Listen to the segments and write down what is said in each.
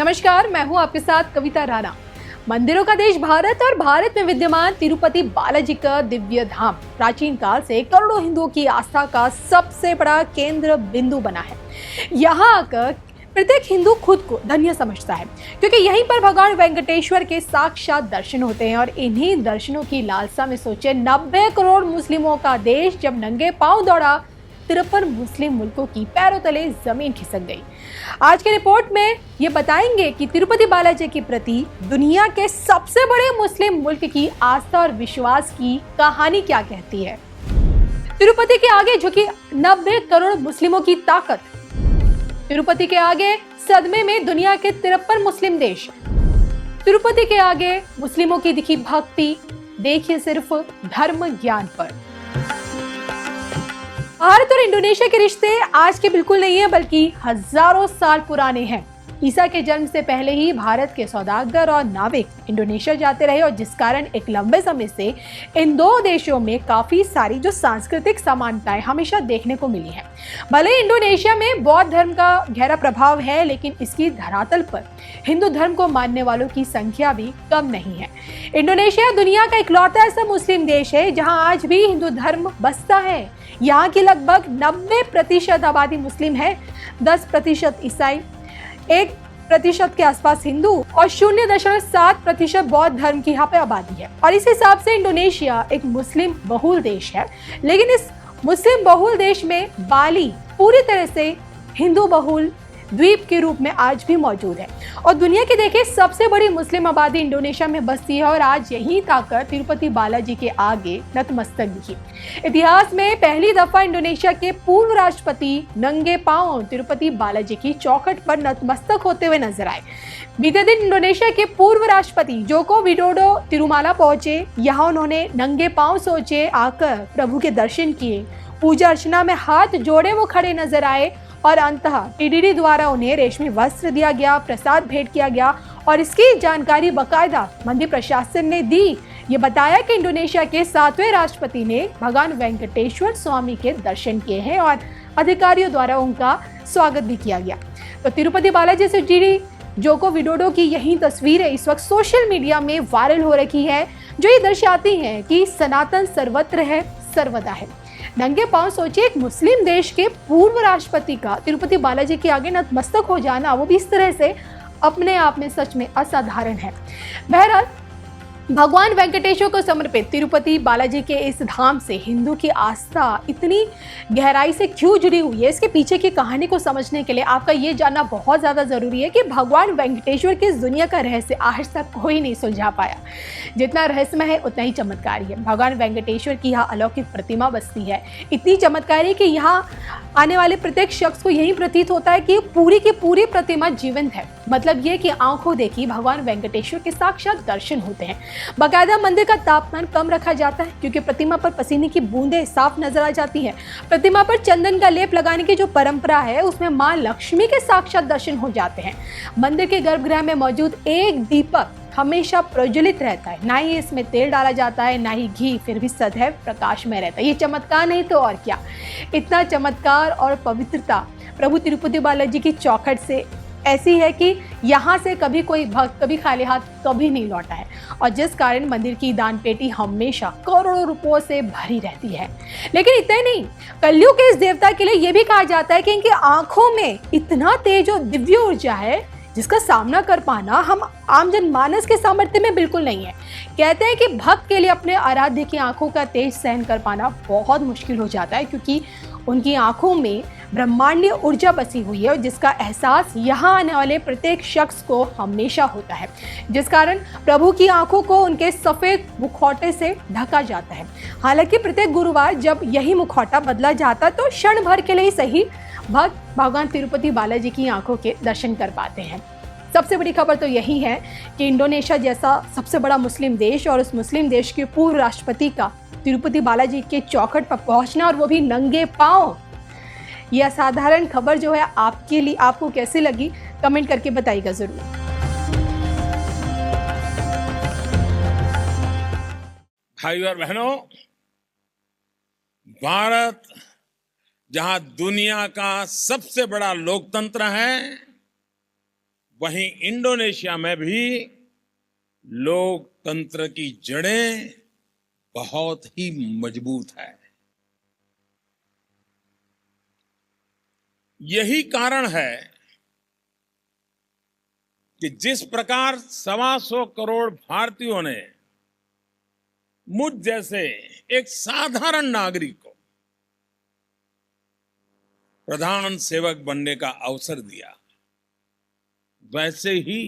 नमस्कार, मैं हूं आपके साथ कविता राणा। मंदिरों का देश भारत और भारत में विद्यमान तिरुपति बालाजी का दिव्य धाम प्राचीन काल से करोड़ों हिंदुओं की आस्था का सबसे बड़ा केंद्र बिंदु बना है। यहाँ आकर प्रत्येक हिंदू खुद को धन्य समझता है, क्योंकि यहीं पर भगवान वेंकटेश्वर के साक्षात दर्शन होते हैं। और इन्हीं दर्शनों की लालसा में सोचे 90 करोड़ मुस्लिमों का देश जब नंगे पांव दौड़ा, 53 मुस्लिम मुल्कों की पैरों तले जमीन खिसक गई। आज के रिपोर्ट में ये बताएंगे कि तिरुपति बालाजी के प्रति दुनिया के सबसे बड़े मुस्लिम मुल्क की आस्था और विश्वास की कहानी क्या कहती है। तिरुपति के आगे झुकी 90 करोड़ मुस्लिमों की ताकत, तिरुपति के आगे सदमे में दुनिया के 53 मुस्लिम देश, तिरुपति के आगे मुस्लिमों की दिखी भक्ति, देखिए सिर्फ धर्म ज्ञान पर। भारत और इंडोनेशिया के रिश्ते आज के बिल्कुल नहीं है, बल्कि हजारों साल पुराने हैं। ईसा के जन्म से पहले ही भारत के सौदागर और नाविक इंडोनेशिया जाते रहे, और जिस कारण एक लंबे समय से इन दो देशों में काफी सारी जो सांस्कृतिक समानताएं हमेशा देखने को मिली हैं। भले इंडोनेशिया में बौद्ध धर्म का गहरा प्रभाव है, लेकिन इसकी धरातल पर हिंदू धर्म को मानने वालों की संख्या भी कम नहीं है। इंडोनेशिया दुनिया का इकलौता ऐसा मुस्लिम देश है जहाँ आज भी हिंदू धर्म बसता है। यहाँ की लगभग 90% आबादी मुस्लिम है, 10% ईसाई, 1% के आसपास हिंदू और 0.7% बौद्ध धर्म की यहाँ पे आबादी है। और इस हिसाब से इंडोनेशिया एक मुस्लिम बहुल देश है, लेकिन इस मुस्लिम बहुल देश में बाली पूरी तरह से हिंदू बहुल द्वीप के रूप में आज भी मौजूद है। और दुनिया की देखिए सबसे बड़ी मुस्लिम आबादी इंडोनेशिया में बसती है, और आज यही ताकत तिरुपति बालाजी के आगे नतमस्तक दिखी। इतिहास में पहली दफा इंडोनेशिया के पूर्व राष्ट्रपति नंगे पांव तिरुपति बालाजी की चौखट पर नतमस्तक होते हुए नजर आए। बीते दिन इंडोनेशिया के पूर्व राष्ट्रपति जोको विडोडो तिरुमाला पहुंचे। यहाँ उन्होंने नंगे पांव सोचे आकर प्रभु के दर्शन किए, पूजा अर्चना में हाथ जोड़े वो खड़े नजर आए, और अंततः टीटीडी द्वारा उन्हें रेशमी वस्त्र दिया गया, प्रसाद भेंट किया गया। और इसकी जानकारी बकायदा मंदिर प्रशासन ने दी। ये बताया कि इंडोनेशिया के 7वें राष्ट्रपति ने भगवान वेंकटेश्वर स्वामी के दर्शन किए हैं, और अधिकारियों द्वारा उनका स्वागत भी किया गया। तो तिरुपति बालाजी से जुड़ी जोको विडोडो की यही तस्वीरें इस वक्त सोशल मीडिया में वायरल हो रही है, जो ये दर्शाती हैं कि सनातन सर्वत्र है, सर्वदा है। नंगे पांव सोचिए एक मुस्लिम देश के पूर्व राष्ट्रपति का तिरुपति बालाजी के आगे नतमस्तक हो जाना, वो भी इस तरह से, अपने आप में सच में असाधारण है। बहरहाल भगवान वेंकटेश्वर को समर्पित तिरुपति बालाजी के इस धाम से हिंदू की आस्था इतनी गहराई से क्यों जुड़ी हुई है, इसके पीछे की कहानी को समझने के लिए आपका ये जानना बहुत ज़्यादा ज़रूरी है कि भगवान वेंकटेश्वर की इस दुनिया का रहस्य आज तक कोई नहीं सुलझा पाया। जितना रहस्यमय है उतना ही चमत्कारी है। भगवान वेंकटेश्वर की यहाँ अलौकिक प्रतिमा बसती है, इतनी चमत्कारी कि यहाँ आने वाले प्रत्येक शख्स को यही प्रतीत होता है कि पूरी की पूरी प्रतिमा जीवंत है। मतलब ये कि आंखों देखी भगवान वेंकटेश्वर के साक्षात दर्शन होते हैं। बाकायदा मंदिर का तापमान कम रखा जाता है, क्योंकि प्रतिमा पर पसीने की बूंदें साफ नजर आ जाती हैं। प्रतिमा पर चंदन का लेप लगाने की जो परंपरा है, उसमें मां लक्ष्मी के साक्षात दर्शन हो जाते हैं। मंदिर के गर्भगृह में मौजूद एक दीपक हमेशा प्रज्वलित रहता है, ना ही इसमें तेल डाला जाता है, ना ही घी, फिर भी सदैव प्रकाश में रहता है। ये चमत्कार नहीं तो और क्या। इतना चमत्कार और पवित्रता प्रभु तिरुपति बालाजी की चौखट से ऐसी है कि यहाँ से कभी कोई भक्त कभी खाली हाथ कभी नहीं लौटा है, और जिस कारण मंदिर की दान पेटी हमेशा करोड़ों रुपयों से भरी रहती है। लेकिन इतना ही नहीं, कलयुग के इस देवता के लिए यह भी कहा जाता है कि इनकी आंखों में इतना तेज और दिव्य ऊर्जा है जिसका सामना कर पाना हम आम जनमानस के सामर्थ्य में बिल्कुल नहीं है। कहते हैं कि भक्त के लिए अपने आराध्य की आंखों का तेज सहन कर पाना बहुत मुश्किल हो जाता है, क्योंकि उनकी आंखों में ब्रह्मांडीय ऊर्जा बसी हुई है, और जिसका एहसास यहाँ आने वाले प्रत्येक शख्स को हमेशा होता है, जिस कारण प्रभु की आंखों को उनके सफेद मुखौटे से ढका जाता है। हालांकि प्रत्येक गुरुवार जब यही मुखौटा बदला जाता तो क्षण भर के लिए ही सही भक्त भगवान तिरुपति बालाजी की आंखों के दर्शन कर पाते हैं। सबसे बड़ी खबर तो यही है कि इंडोनेशिया जैसा सबसे बड़ा मुस्लिम देश और उस मुस्लिम देश के पूर्व राष्ट्रपति का तिरुपति बालाजी के चौखट पर पहुंचना, और वो भी नंगे पांव। यह असाधारण खबर जो है आपके लिए, आपको कैसी लगी कमेंट करके बताइएगा जरूर। भाइयों और बहनों, भारत जहां दुनिया का सबसे बड़ा लोकतंत्र है, वहीं इंडोनेशिया में भी लोकतंत्र की जड़ें बहुत ही मजबूत है। यही कारण है कि जिस प्रकार 125 करोड़ भारतीयों ने मुझ जैसे एक साधारण नागरिक को प्रधान सेवक बनने का अवसर दिया, वैसे ही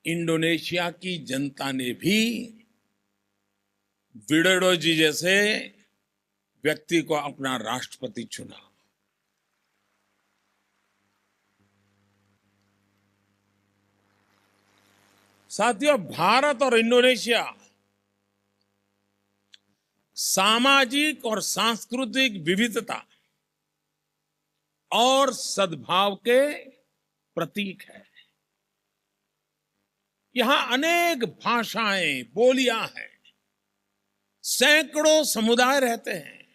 इंडोनेशिया की जनता ने भी विडोडो जी जैसे व्यक्ति को अपना राष्ट्रपति चुना। साथियों, भारत और इंडोनेशिया सामाजिक और सांस्कृतिक विविधता और सद्भाव के प्रतीक है। यहां अनेक भाषाएं, बोलियां हैं, सैकड़ों समुदाय रहते हैं।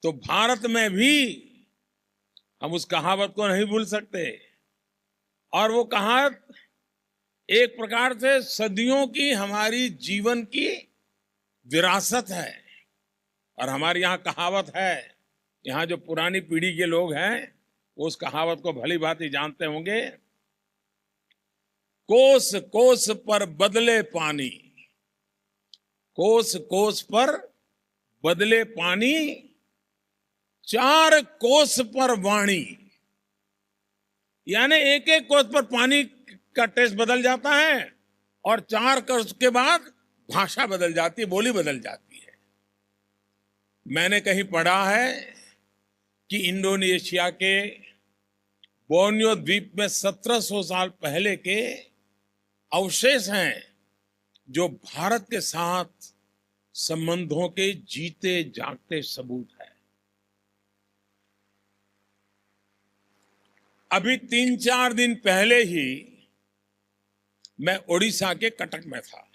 तो भारत में भी हम उस कहावत को नहीं भूल सकते, और वो कहावत एक प्रकार से सदियों की हमारी जीवन की विरासत है। और हमारे यहाँ कहावत है, यहाँ जो पुरानी पीढ़ी के लोग हैं वो उस कहावत को भली भांति जानते होंगे। कोस कोस पर बदले पानी, कोस कोस पर बदले पानी, 4 कोस पर वाणी। यानी एक एक कोस पर पानी का टेस्ट बदल जाता है और 4 कोस के बाद भाषा बदल जाती है, बोली बदल जाती है। मैंने कहीं पढ़ा है कि इंडोनेशिया के बोर्नियो द्वीप में 1700 साल पहले के अवशेष हैं जो भारत के साथ संबंधों के जीते जागते सबूत है। अभी 3-4 दिन पहले ही मैं ओडिशा के कटक में था,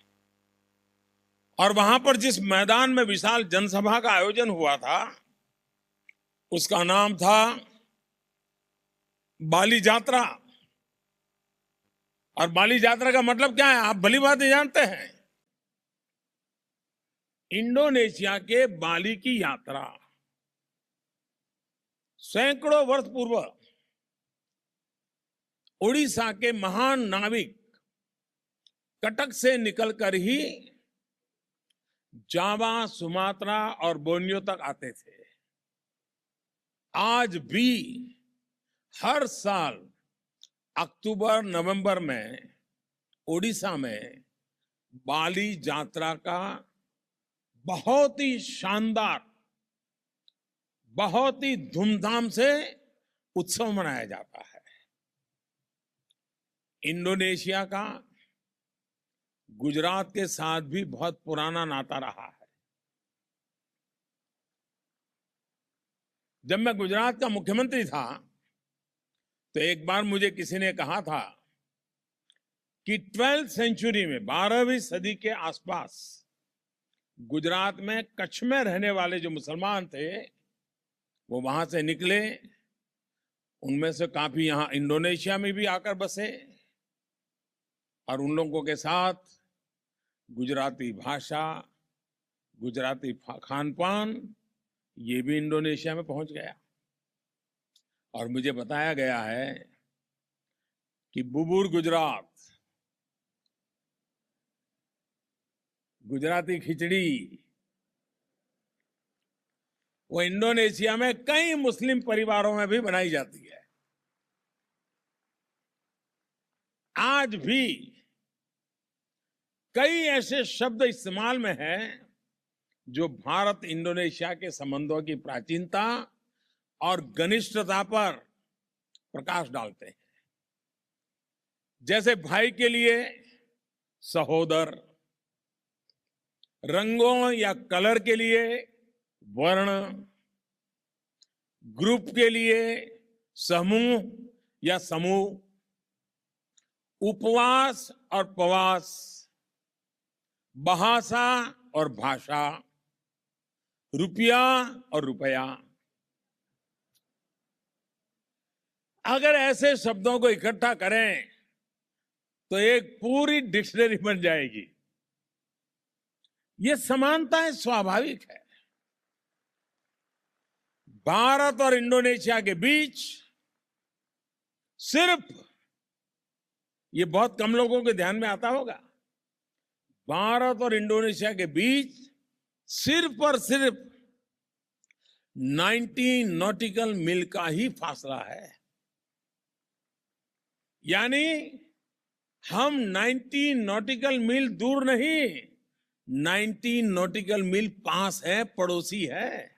और वहां पर जिस मैदान में विशाल जनसभा का आयोजन हुआ था उसका नाम था बाली यात्रा। और बाली यात्रा का मतलब क्या है, आप भली बात जानते हैं। इंडोनेशिया के बाली की यात्रा सैकड़ों वर्ष पूर्व ओडिशा के महान नाविक कटक से निकलकर ही जावा, सुमात्रा और बोर्नियो तक आते थे। आज भी हर साल अक्टूबर नवंबर में ओडिशा में बाली यात्रा का बहुत ही शानदार, बहुत ही धूमधाम से उत्सव मनाया जाता है। इंडोनेशिया का गुजरात के साथ भी बहुत पुराना नाता रहा है। जब मैं गुजरात का मुख्यमंत्री था तो एक बार मुझे किसी ने कहा था कि 12वीं सेंचुरी में, 12वीं सदी के आसपास गुजरात में कच्छ में रहने वाले जो मुसलमान थे वो वहां से निकले, उनमें से काफी यहां इंडोनेशिया में भी आकर बसे, और उन लोगों के साथ गुजराती भाषा, गुजराती खान पान, ये भी इंडोनेशिया में पहुंच गया। और मुझे बताया गया है कि बुबुर गुजरात, गुजराती खिचड़ी, वो इंडोनेशिया में कई मुस्लिम परिवारों में भी बनाई जाती है। आज भी कई ऐसे शब्द इस्तेमाल में हैं जो भारत इंडोनेशिया के संबंधों की प्राचीनता और घनिष्ठता पर प्रकाश डालते हैं। जैसे भाई के लिए सहोदर, रंगों या कलर के लिए वर्ण, ग्रुप के लिए समूह या समूह, उपवास और प्रवास, भाषा और भाषा, रुपया और रुपया। अगर ऐसे शब्दों को इकट्ठा करें तो एक पूरी डिक्शनरी बन जाएगी। ये समानताएं स्वाभाविक है। भारत और इंडोनेशिया के बीच सिर्फ, ये बहुत कम लोगों के ध्यान में आता होगा, भारत और इंडोनेशिया के बीच सिर्फ और सिर्फ 90 नॉटिकल मील का ही फासला है। यानी हम 90 नॉटिकल मील दूर नहीं, 90 नॉटिकल मील पास है, पड़ोसी है।